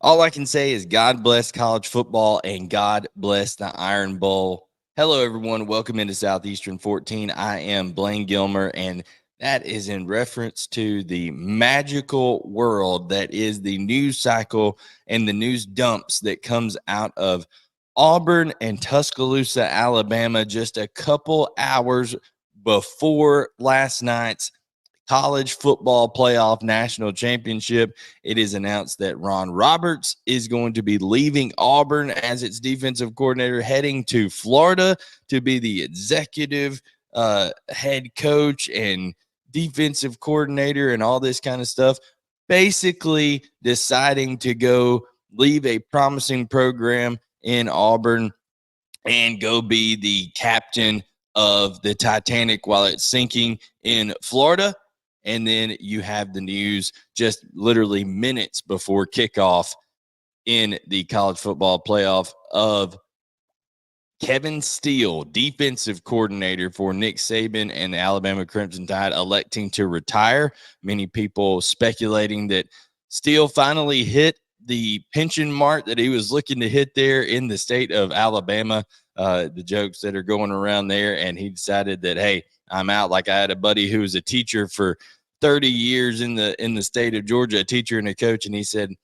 All I can say is God bless college football and God bless the Iron Bowl. Hello, everyone. Welcome into Southeastern 14. I am Blayne Gilmer, and that is in reference to the magical world that is the news cycle and the news dumps that comes out of Auburn and Tuscaloosa, Alabama, just a couple hours before last night's college football playoff national championship. It is announced that Ron Roberts is going to be leaving Auburn as its defensive coordinator, heading to Florida to be the executive head coach and defensive coordinator and all this kind of stuff. Basically deciding to go leave a promising program in Auburn and go be the captain of the Titanic while it's sinking in Florida. And then you have the news just literally minutes before kickoff in the college football playoff of Kevin Steele, defensive coordinator for Nick Saban and the Alabama Crimson Tide, electing to retire. Many people speculating that Steele finally hit the pension mark that he was looking to hit there in the state of Alabama. The jokes that are going around there, and he decided that, hey, I'm out. Like, I had a buddy who was a teacher for 30 years in the state of Georgia, a teacher and a coach, and he said,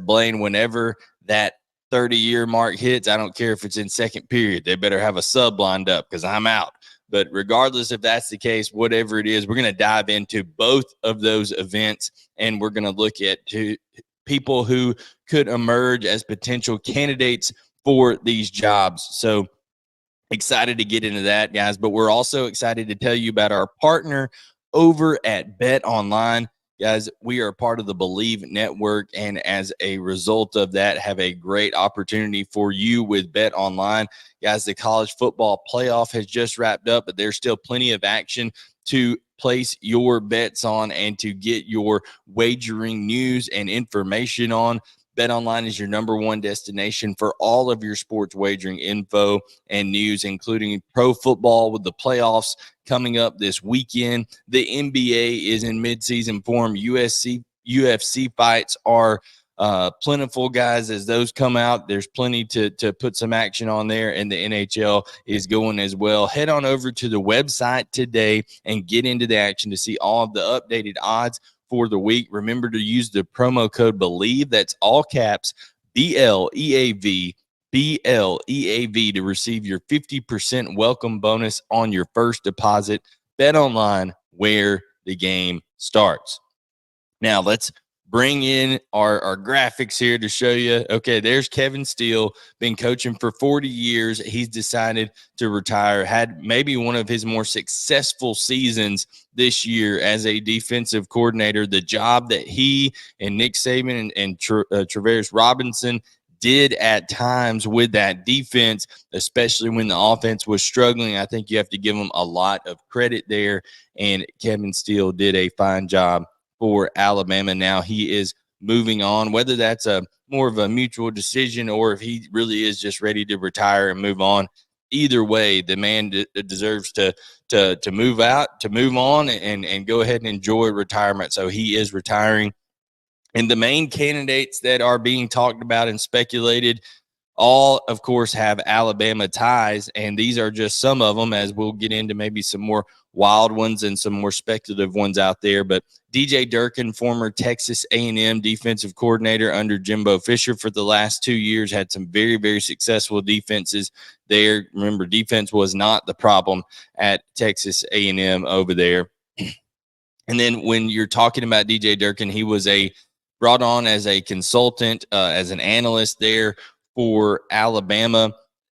Blayne, whenever that 30-year mark hits, I don't care if it's in second period, they better have a sub lined up because I'm out. But regardless if that's the case, whatever it is, we're going to dive into both of those events, and we're going to look at people who could emerge as potential candidates for these jobs. So excited to get into that, guys. But we're also excited to tell you about our partner over at Bet Online. Guys, we are part of the Believe Network, and as a result of that, have a great opportunity for you with Bet Online. Guys, the college football playoff has just wrapped up, but there's still plenty of action to place your bets on and to get your wagering news and information on. BetOnline is your number one destination for all of your sports wagering info and news, including pro football with the playoffs coming up this weekend. The NBA is in midseason form. UFC fights are plentiful, guys. As those come out, there's plenty to put some action on there, and the NHL is going as well. Head on over to the website today and get into the action to see all of the updated odds for the week. Remember to use the promo code BELIEVE. That's all caps, BLEAV, BLEAV, to receive your 50% welcome bonus on your first deposit. Bet Online, where the game starts. Now let's bring in our graphics here to show you. Okay, there's Kevin Steele, been coaching for 40 years. He's decided to retire, had maybe one of his more successful seasons this year as a defensive coordinator. The job that he and Nick Saban and Travaris Robinson did at times with that defense, especially when the offense was struggling, I think you have to give them a lot of credit there. And Kevin Steele did a fine job for Alabama. Now he is moving on, whether that's a more of a mutual decision or if he really is just ready to retire and move on. Either way, the man deserves to move out, to move on, and go ahead and enjoy retirement. So he is retiring. And the main candidates that are being talked about and speculated all, of course, have Alabama ties, and these are just some of them, as we'll get into maybe some more wild ones and some more speculative ones out there. But DJ Durkin, former Texas A&M defensive coordinator under Jimbo Fisher for the last 2 years, had some very, very successful defenses there. Remember, defense was not the problem at Texas A&M over there. And then when you're talking about DJ Durkin, he was brought on as a consultant, as an analyst there for Alabama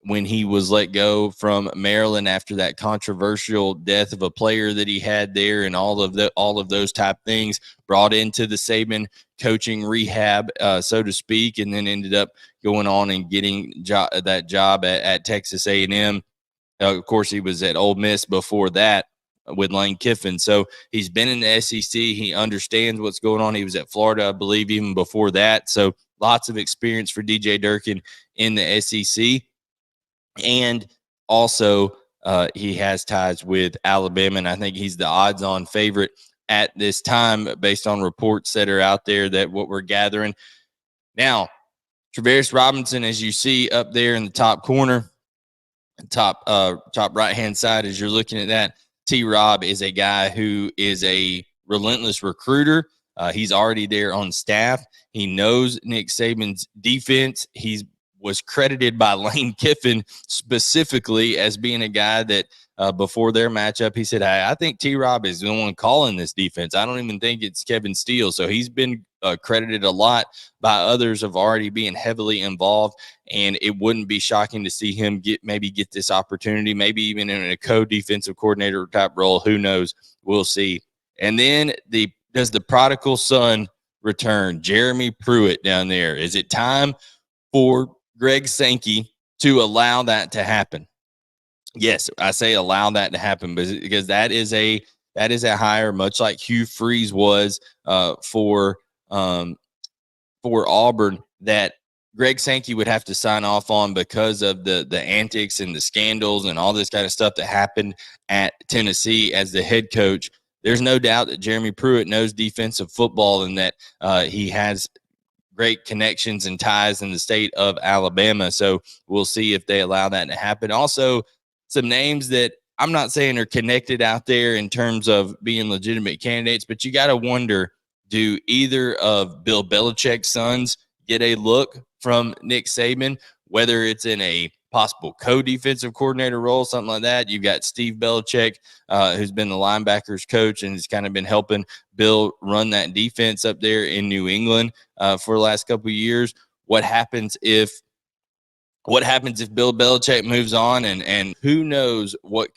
when he was let go from Maryland after that controversial death of a player that he had there, and all of those type things. Brought into the Saban coaching rehab, so to speak, and then ended up going on and getting that job at Texas A&M. Of course, he was at Ole Miss before that with Blayne Kiffin. So he's been in the SEC. He understands what's going on. He was at Florida, I believe, even before that. So lots of experience for DJ Durkin in the SEC. And also he has ties with Alabama, and I think he's the odds-on favorite at this time based on reports that are out there that what we're gathering. Now, Travaris Robinson, as you see up there in the top corner, top right-hand side, as you're looking at that, T-Rob is a guy who is a relentless recruiter. He's already there on staff. He knows Nick Saban's defense. He was credited by Lane Kiffin specifically as being a guy that before their matchup, he said, hey, I think T-Rob is the one calling this defense. I don't even think it's Kevin Steele. So he's been credited a lot by others of already being heavily involved. And it wouldn't be shocking to see him get this opportunity, maybe even in a co-defensive coordinator type role. Who knows? We'll see. And then does the prodigal son return? Jeremy Pruitt down there. Is it time for Greg Sankey to allow that to happen? Yes, I say allow that to happen because that is a hire, much like Hugh Freeze was for Auburn, that Greg Sankey would have to sign off on because of the antics and the scandals and all this kind of stuff that happened at Tennessee as the head coach. There's no doubt that Jeremy Pruitt knows defensive football and that he has great connections and ties in the state of Alabama. So we'll see if they allow that to happen. Also, some names that I'm not saying are connected out there in terms of being legitimate candidates, but you got to wonder, do either of Bill Belichick's sons get a look from Nick Saban, whether it's in a possible co-defensive coordinator role, something like that? You've got Steve Belichick, who's been the linebackers coach and has kind of been helping Bill run that defense up there in New England for the last couple of years. What happens if Bill Belichick moves on, and who knows what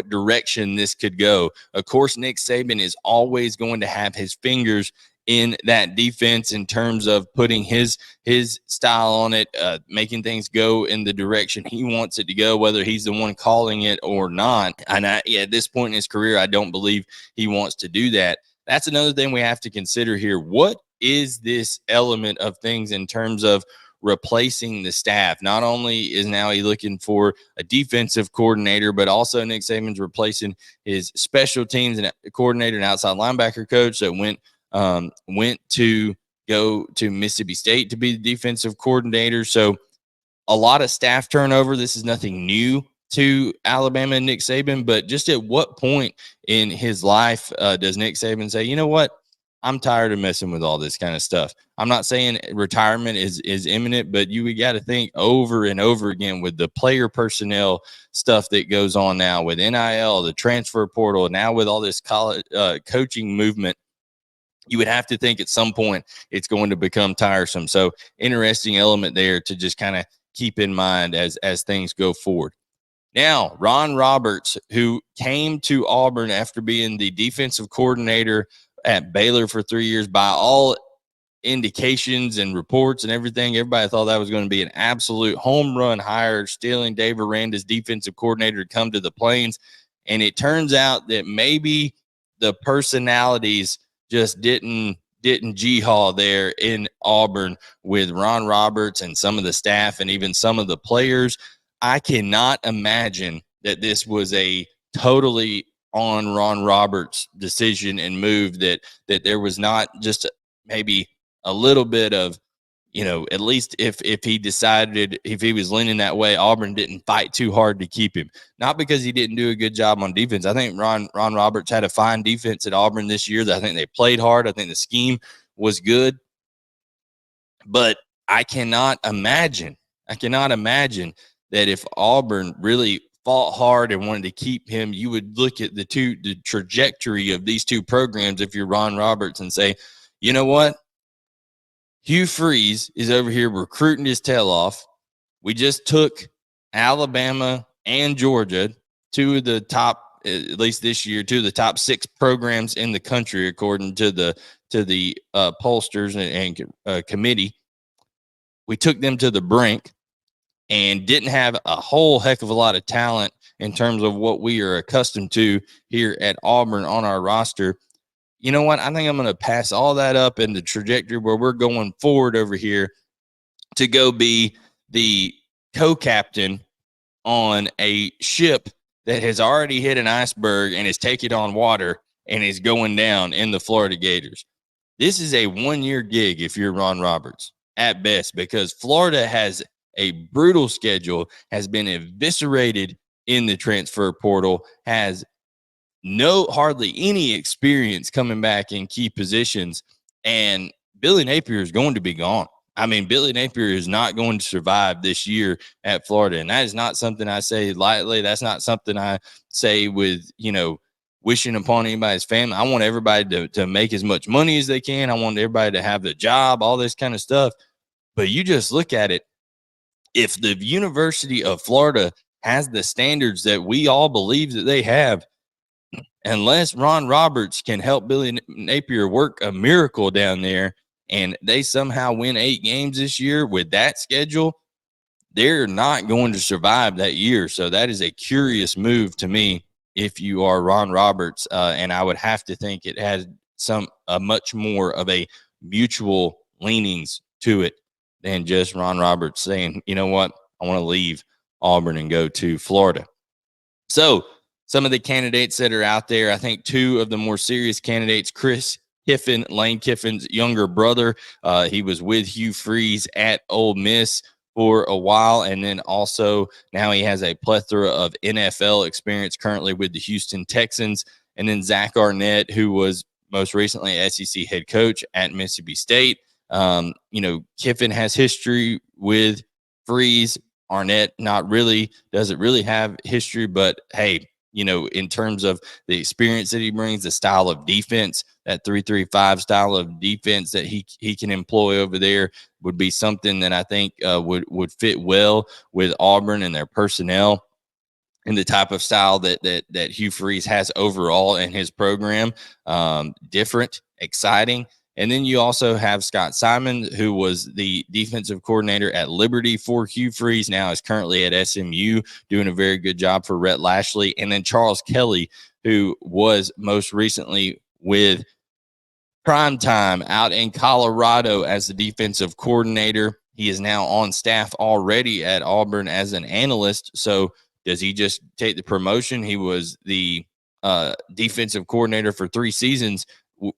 direction this could go? Of course, Nick Saban is always going to have his fingers in that defense in terms of putting his style on it, making things go in the direction he wants it to go, whether he's the one calling it or not. And at this point in his career, I don't believe he wants to do that. That's another thing we have to consider here. What is this element of things in terms of replacing the staff? Not only is now he looking for a defensive coordinator, but also Nick Saban's replacing his special teams and coordinator and outside linebacker coach that went to go to Mississippi State to be the defensive coordinator. So a lot of staff turnover. This is nothing new to Alabama and Nick Saban, but just at what point in his life does Nick Saban say, you know what, I'm tired of messing with all this kind of stuff? I'm not saying retirement is imminent, but we got to think over and over again with the player personnel stuff that goes on now with NIL, the transfer portal, now with all this college coaching movement. You would have to think at some point it's going to become tiresome. So interesting element there to just kind of keep in mind as things go forward. Now, Ron Roberts, who came to Auburn after being the defensive coordinator at Baylor for 3 years, by all indications and reports and everything, everybody thought that was going to be an absolute home run hire, stealing Dave Aranda's defensive coordinator to come to the Plains. And it turns out that maybe the personalities just didn't g-haul there in Auburn with Ron Roberts and some of the staff and even some of the players. I cannot imagine that this was a totally on Ron Roberts' decision and move, that there was not just maybe a little bit of, at least if he decided, if he was leaning that way, Auburn didn't fight too hard to keep him. Not because he didn't do a good job on defense. I think Ron Roberts had a fine defense at Auburn this year. I think they played hard. I think the scheme was good. But I cannot imagine that if Auburn really fought hard and wanted to keep him, you would look at the trajectory of these two programs if you're Ron Roberts and say, you know what? Hugh Freeze is over here recruiting his tail off. We just took Alabama and Georgia, two of the top, at least this year, two of the top 6 programs in the country, according to the pollsters and committee. We took them to the brink and didn't have a whole heck of a lot of talent in terms of what we are accustomed to here at Auburn on our roster. You know what? I think I'm going to pass all that up in the trajectory where we're going forward over here to go be the co-captain on a ship that has already hit an iceberg and is taking on water and is going down in the Florida Gators. This is a one-year gig if you're Ron Roberts at best, because Florida has a brutal schedule, has been eviscerated in the transfer portal, has hardly any experience coming back in key positions, and Billy Napier is going to be gone. I mean, Billy Napier is not going to survive this year at Florida, and that is not something I say lightly. That's not something I say with, wishing upon anybody's family. I want everybody to make as much money as they can. I want everybody to have the job, all this kind of stuff. But you just look at it. If the University of Florida has the standards that we all believe that they have, unless Ron Roberts can help Billy Napier work a miracle down there and they somehow win 8 games this year with that schedule, they're not going to survive that year. So that is a curious move to me if you are Ron Roberts. And I would have to think it has much more of a mutual leanings to it than just Ron Roberts saying, you know what, I want to leave Auburn and go to Florida. So some of the candidates that are out there, I think 2 of the more serious candidates, Chris Kiffin, Lane Kiffin's younger brother. He was with Hugh Freeze at Ole Miss for a while, and then also now he has a plethora of NFL experience currently with the Houston Texans. And then Zach Arnett, who was most recently SEC head coach at Mississippi State. Kiffin has history with Freeze. Arnett doesn't really have history, but hey, in terms of the experience that he brings, the style of defense, that 3-3-5 style of defense that he can employ over there would be something that I think would fit well with Auburn and their personnel and the type of style that Hugh Freeze has overall in his program. Different, exciting. And then you also have Scott Symons, who was the defensive coordinator at Liberty for Hugh Freeze, now is currently at SMU, doing a very good job for Rhett Lashley. And then Charles Kelly, who was most recently with Primetime out in Colorado as the defensive coordinator. He is now on staff already at Auburn as an analyst. So does he just take the promotion? He was the defensive coordinator for 3 seasons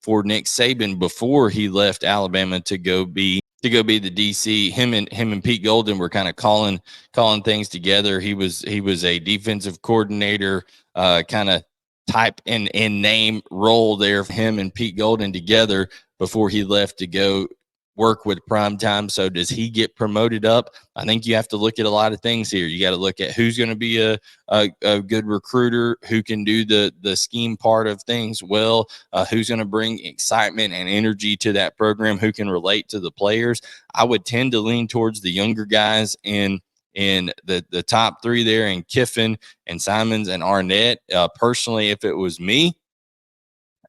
for Nick Saban before he left Alabama to go be the DC. Him and Pete Golden were kind of calling things together. He was a defensive coordinator, kind of type and name role there for him and Pete Golden together before he left to go work with Primetime. So does he get promoted up? I think you have to look at a lot of things here. You got to look at who's going to be a good recruiter, who can do the scheme part of things well, who's going to bring excitement and energy to that program, who can relate to the players. I would tend to lean towards the younger guys in the top 3 there, in Kiffin and Symons and Arnett. Personally, if it was me,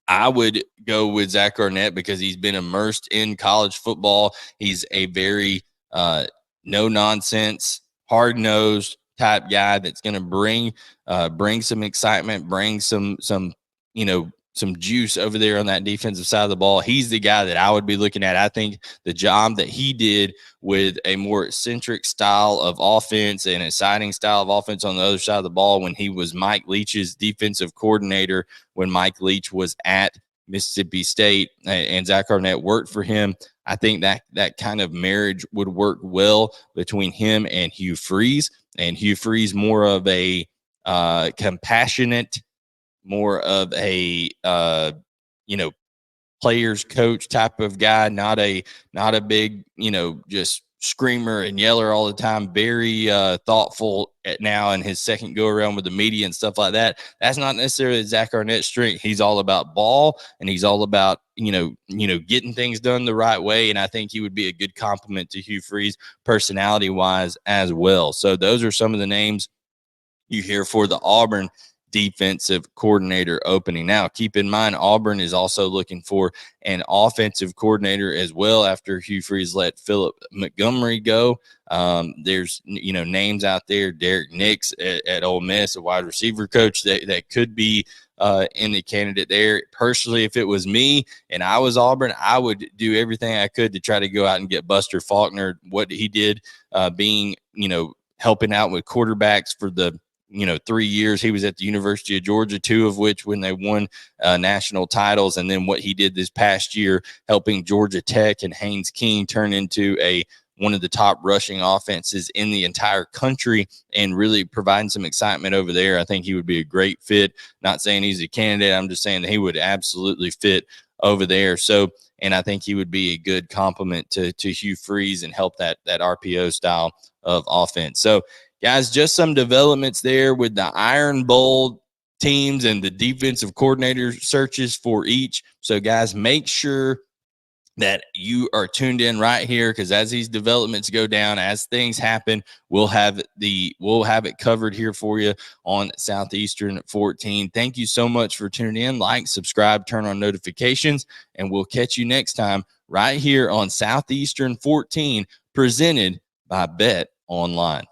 I would go with Zach Arnett because he's been immersed in college football. He's a very no-nonsense, hard-nosed type guy that's going to bring some excitement, bring some juice over there on that defensive side of the ball. He's the guy that I would be looking at. I think the job that he did with a more eccentric style of offense and exciting style of offense on the other side of the ball when he was Mike Leach's defensive coordinator, when Mike Leach was at Mississippi State and Zach Arnett worked for him. I think that kind of marriage would work well between him and Hugh Freeze. And Hugh Freeze, more of a compassionate, more of a players coach type of guy, not a big just screamer and yeller all the time. Very thoughtful now in his second go around with the media and stuff like that. That's not necessarily Zach Arnett's strength. He's all about ball and he's all about getting things done the right way. And I think he would be a good compliment to Hugh Freeze personality wise as well. So those are some of the names you hear for the Auburn defensive coordinator opening. Now, keep in mind, Auburn is also looking for an offensive coordinator as well after Hugh Freeze let Philip Montgomery go. There's names out there, Derek Nix at Ole Miss, a wide receiver coach that could be in the candidate there. Personally, if it was me and I was Auburn, I would do everything I could to try to go out and get Buster Faulkner. What he did, being helping out with quarterbacks for the 3 years. He was at the University of Georgia, 2 of which when they won national titles. And then what he did this past year, helping Georgia Tech and Haynes King turn into one of the top rushing offenses in the entire country and really providing some excitement over there. I think he would be a great fit. Not saying he's a candidate. I'm just saying that he would absolutely fit over there. So, and I think he would be a good complement to Hugh Freeze and help that RPO style of offense. So, guys, just some developments there with the Iron Bowl teams and the defensive coordinator searches for each. So, guys, make sure that you are tuned in right here, because as these developments go down, as things happen, we'll have it covered here for you on Southeastern 14. Thank you so much for tuning in. Like, subscribe, turn on notifications, and we'll catch you next time right here on Southeastern 14, presented by Bet Online.